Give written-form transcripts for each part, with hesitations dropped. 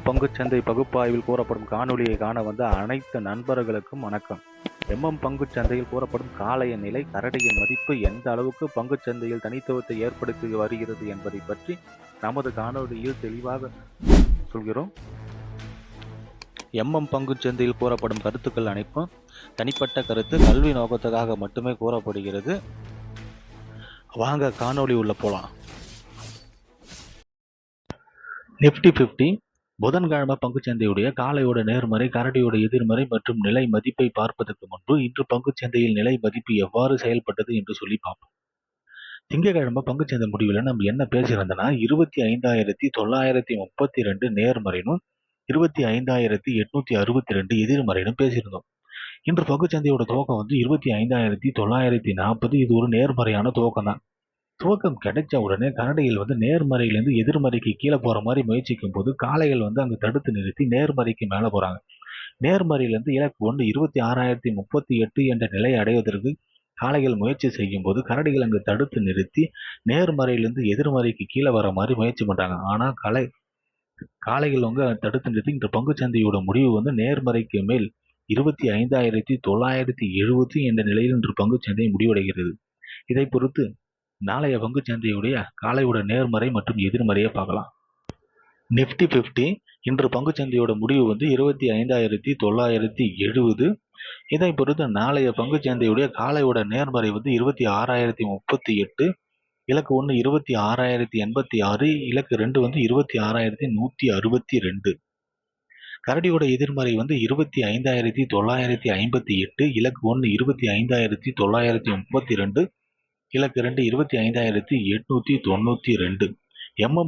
பங்குச்சந்தை பகுப்பாய்வில் கூறப்படும் காணொளியை காண வந்த அனைத்து நண்பர்களுக்கும் வணக்கம். பங்குச்சந்தையில் கூறப்படும் காளைய நிலை, கரடியின் மதிப்பு எந்த அளவுக்கு பங்குச்சந்தையில் தனித்துவத்தை ஏற்படுத்தி வருகிறது என்பதை பற்றி நமது காணொளியில் தெளிவாக சொல்கிறோம். பங்குச்சந்தையில் கூறப்படும் கருத்துக்கள் அனைத்தும் தனிப்பட்ட கருத்து, கல்வி நோக்கத்துக்காக மட்டுமே கூறப்படுகிறது. வாங்க காணொளி உள்ள போலாம். நிஃப்டி 50 புதன்கிழமை பங்குச்சந்தையுடைய காளையோட நேர்மறை, கரடியோட எதிர்மறை மற்றும் நிலை மதிப்பை பார்ப்பதற்கு முன்பு இன்று பங்குச்சந்தையில் நிலை மதிப்பு எவ்வாறு செயல்பட்டது என்று சொல்லி பார்ப்போம். திங்கட்கிழமை பங்குச்சந்தை முடிவில் நம்ம என்ன பேசியிருந்தோம்னா 25,932 நேர்மறைனும் 25,862 எதிர்மறைனும் பேசியிருந்தோம். இன்று பங்குச்சந்தையோட துவக்கம் 25,940. இது ஒரு நேர்மறையான துவக்கம் தான். துவக்கம் கிடைச்ச உடனே கரடிகள் நேர்மறையிலேருந்து எதிர்மறைக்கு கீழே போற மாதிரி முயற்சிக்கும் போது காளைகள் அங்கு தடுத்து நிறுத்தி நேர்மறைக்கு மேலே போறாங்க. நேர்மறையிலிருந்து இலக்கு 1 26,038 என்ற நிலையை அடைவதற்கு காளைகள் முயற்சி செய்யும் போது கரடிகள் அங்கு தடுத்து நிறுத்தி நேர்மறையிலிருந்து எதிர்மறைக்கு கீழே வர மாதிரி முயற்சி பண்றாங்க. ஆனா காளைகள் தடுத்து நிறுத்தி இந்த பங்குச்சந்தையோட முடிவு நேர்மறைக்கு மேல் 25,970 என்ற நிலையில் இன்று பங்குச்சந்தை முடிவடைகிறது. இதை பொறுத்து நாளைய பங்குச்சந்தையுடைய காளையோட நேர்மறை மற்றும் எதிர்மறையை பார்க்கலாம். நிஃப்டி 50 இன்று பங்குச்சந்தையோட முடிவு 25,970. இதை பொறுத்து நாளைய பங்குச்சந்தையுடைய காளையோட நேர்மறை 26,038, இலக்கு 1 26,086, இலக்கு 2 26,162. கரடியோட எதிர்மறை 25,958, இலக்கு 1 25,932, இலக்கு 2 25,892.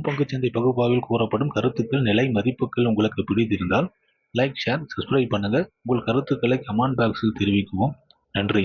பங்குச்சந்தை பகுப்பாய்வில் கூறப்படும் கருத்துக்கள், நிலை மதிப்புகள் உங்களுக்கு பிடித்திருந்தால் லைக், ஷேர், சப்ஸ்கிரைப் பண்ணுங்க. உங்கள் கருத்துக்களை கமெண்ட் பாக்ஸில் தெரிவிக்கவும். நன்றி.